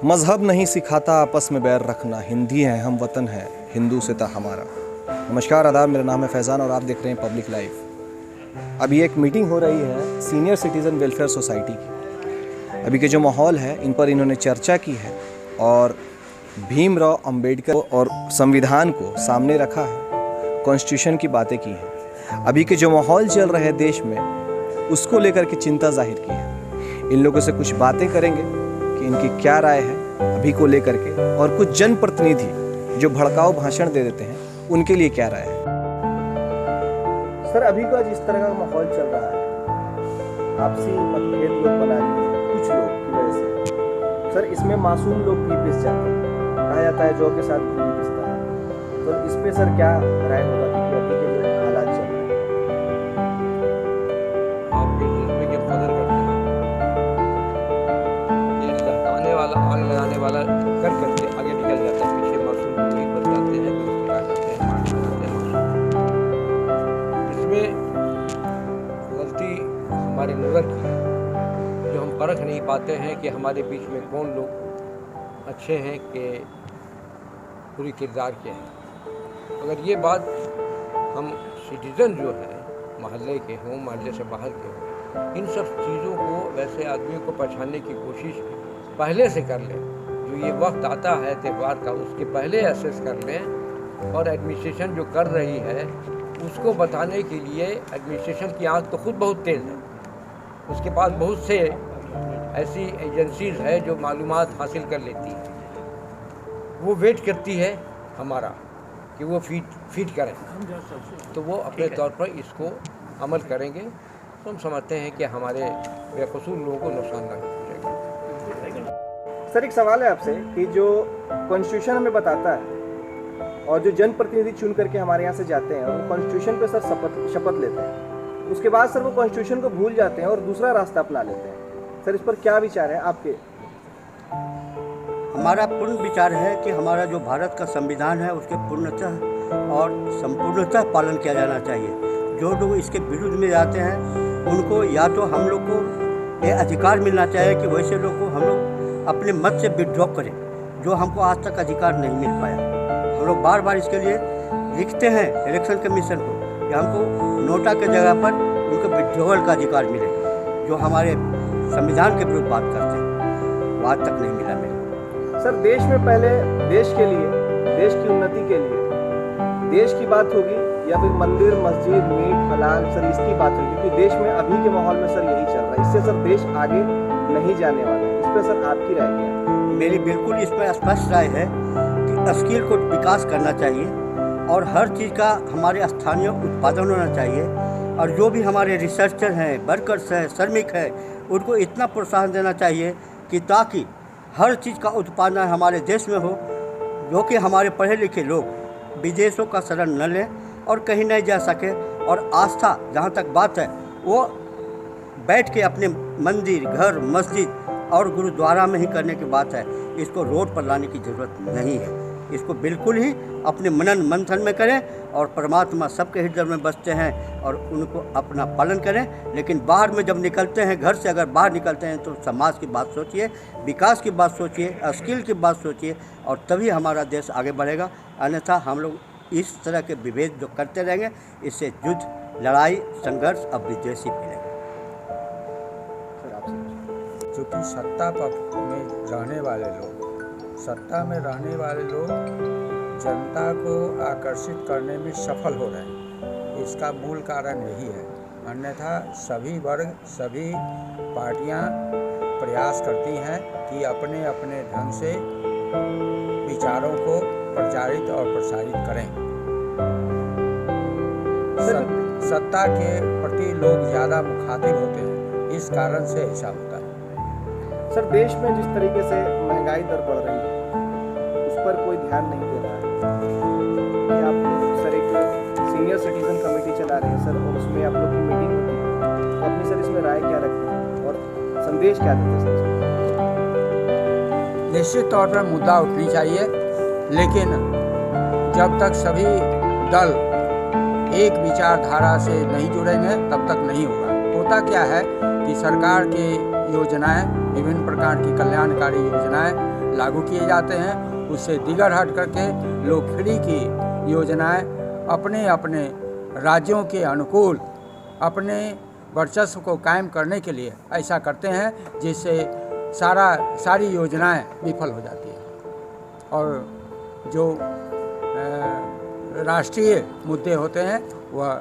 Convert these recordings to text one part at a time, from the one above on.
मज़हब नहीं सिखाता आपस में बैर रखना, हिंदी है हम वतन है हिंदू से था हमारा। नमस्कार आदाब, मेरा नाम है फैज़ान और आप देख रहे हैं पब्लिक लाइव। अभी एक मीटिंग हो रही है सीनियर सिटीज़न वेलफेयर सोसाइटी की। अभी के जो माहौल है इन पर इन्होंने चर्चा की है और भीमराव अंबेडकर और संविधान को सामने रखा है, कॉन्स्टिट्यूशन की बातें की हैं। अभी के जो माहौल चल रहे हैं देश में उसको लेकर के चिंता जाहिर की है। इन लोगों से कुछ बातें करेंगे कि इनकी क्या राय है अभी को लेकर के, और कुछ जनप्रतिनिधि जो भड़काऊ भाषण दे देते हैं उनके लिए क्या राय है। सर, अभी का जिस तरह का माहौल चल रहा है, आपसी मतभेद लोग बना लिए कुछ लोग की वजह से, सर इसमें मासूम लोग भी पिस जाते हैं। कहा जाता है जौ के साथ घी भी पिसता है। तो इस पे सर क्या राय होगा कि अभी के जो हालात चल रहे हैं? आप इसमें क्या कदर करते हैं, ये लहकाने वाला, आग लगाने वाला कर करके आगे निकल जाता है, पीछे मासूम लोग ही बच जाते हैं, कुछ क्या करते हैं, मार जाते हैं मासूम। इसमें गलती हमारे नज़र की है, जो हम परख नहीं पाते हैं कि हमारे बीच में कौन लोग अच्छे हैं कि पूरी किरदार के हैं। अगर ये बात हम सिटीज़न जो है मोहल्ले के हों, मोहल्ले से बाहर के हों, इन सब चीज़ों को, वैसे आदमियों को पहचानने की कोशिश पहले से कर लें। जो ये वक्त आता है त्यौहार का, उसके पहले एसेस कर लें। और एडमिनिस्ट्रेशन जो कर रही है उसको बताने के लिए, एडमिनिस्ट्रेशन की आँख तो खुद बहुत तेज़ है, उसके पास बहुत से ऐसी एजेंसीज़ है जो मालूमात हासिल कर लेती है। वो वेट करती है हमारा कि वो फीड करें, तो वो अपने तौर पर इसको अमल करेंगे। तो हम समझते हैं कि हमारे बेकसूर लोगों को नुकसान ना पहुंचेगा। सर, एक सवाल है आपसे कि जो कॉन्स्टिट्यूशन हमें बताता है और जो जनप्रतिनिधि चुन करके हमारे यहाँ से जाते हैं और वो कॉन्स्टिट्यूशन पे सर शपथ लेते हैं, उसके बाद सर वो कॉन्स्टिट्यूशन को भूल जाते हैं और दूसरा रास्ता अपना लेते हैं। सर, इस पर क्या विचार है आपके? हमारा पूर्ण विचार है कि हमारा जो भारत का संविधान है उसके पूर्णतः और संपूर्णतः पालन किया जाना चाहिए। जो लोग इसके विरुद्ध में जाते हैं उनको या तो हम लोग को ये अधिकार मिलना चाहिए कि वैसे लोग को हम लोग अपने मत से विड्रॉ करें, जो हमको आज तक अधिकार नहीं मिल पाया। हम लोग बार बार इसके लिए लिखते हैं इलेक्शन कमीशन को कि हमको नोटा के जगह पर उनको विड्रॉवल का अधिकार मिले, जो हमारे संविधान के विरुद्ध बात करते हैं, वो आज तक नहीं मिला मेरे। सर, देश में पहले देश के लिए, देश की उन्नति के लिए देश की बात होगी या फिर मंदिर, मस्जिद, मीट, हलाल, सर इसकी बात होगी, क्योंकि देश में अभी के माहौल में सर यही चल रहा है। इससे सर देश आगे नहीं जाने वाला है। इस पर सर आपकी राय क्या है? मेरी बिल्कुल इस पर स्पष्ट राय है कि स्किल को विकास करना चाहिए और हर चीज़ का हमारे स्थानीय उत्पादन होना चाहिए। और जो भी हमारे रिसर्चर हैं, वर्कर्स हैं, श्रमिक हैं, उनको इतना प्रोत्साहन देना चाहिए कि ताकि हर चीज़ का उत्पादन हमारे देश में हो, जो कि हमारे पढ़े लिखे लोग विदेशों का शरण न लें और कहीं नहीं जा सके। और आस्था, जहाँ तक बात है, वो बैठ के अपने मंदिर, घर, मस्जिद और गुरुद्वारा में ही करने की बात है। इसको रोड पर लाने की ज़रूरत नहीं है। इसको बिल्कुल ही अपने मनन मंथन में करें और परमात्मा सबके हृदय में बसते हैं और उनको अपना पालन करें। लेकिन बाहर में जब निकलते हैं, घर से अगर बाहर निकलते हैं, तो समाज की बात सोचिए, विकास की बात सोचिए, स्किल की बात सोचिए, और तभी हमारा देश आगे बढ़ेगा। अन्यथा हम लोग इस तरह के विभेद जो करते रहेंगे, इससे युद्ध, लड़ाई, संघर्ष अब विदेश ही फैलेगा। क्योंकि सत्ता पक्ष में रहने वाले लोग, सत्ता में रहने वाले लोग जनता को आकर्षित करने में सफल हो रहे हैं। इसका मूल कारण यही है। अन्यथा सभी वर्ग, सभी पार्टियां प्रयास करती हैं कि अपने अपने ढंग से विचारों को प्रचारित और प्रसारित करें। सत्ता के प्रति लोग ज़्यादा मुखातिब होते हैं, इस कारण से ऐसा होता है। सर, देश में जिस तरीके से महंगाई दर बढ़ रही है उस पर कोई ध्यान नहीं दे रहा है। कि आप सर एक सीनियर सिटीजन कमेटी चला रहे हैं सर, और उसमें आप लोग की मीटिंग होती है, तो अपनी सर इसमें राय क्या रखते हैं और संदेश क्या देते हैं सर? निश्चित तौर पर मुद्दा उठनी चाहिए, लेकिन जब तक सभी दल एक विचारधारा से नहीं जुड़ेंगे तब तक नहीं होगा। होता क्या है कि सरकार की योजनाएं, विभिन्न प्रकार की कल्याणकारी योजनाएं लागू किए जाते हैं, उससे दिगर हट करके लोग फ्री की योजनाएं अपने अपने राज्यों के अनुकूल अपने वर्चस्व को कायम करने के लिए ऐसा करते हैं, जिससे सारी योजनाएं विफल हो जाती हैं और जो राष्ट्रीय मुद्दे होते हैं वह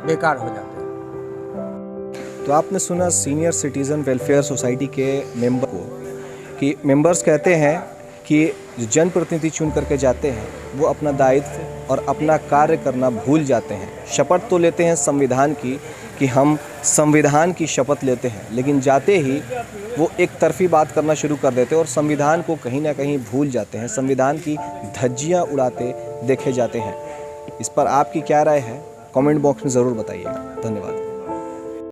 बेकार हो जाते हैं। तो आपने सुना सीनियर सिटीज़न वेलफेयर सोसाइटी के मेंबर को कि मेंबर्स कहते हैं कि जो जनप्रतिनिधि चुन करके जाते हैं वो अपना दायित्व और अपना कार्य करना भूल जाते हैं। शपथ तो लेते हैं संविधान की कि हम संविधान की शपथ लेते हैं, लेकिन जाते ही वो एक तरफी बात करना शुरू कर देते हैं और संविधान को कहीं ना कहीं भूल जाते हैं, संविधान की धज्जियाँ उड़ाते देखे जाते हैं। इस पर आपकी क्या राय है? कमेंट बॉक्स में ज़रूर बताइएगा। धन्यवाद।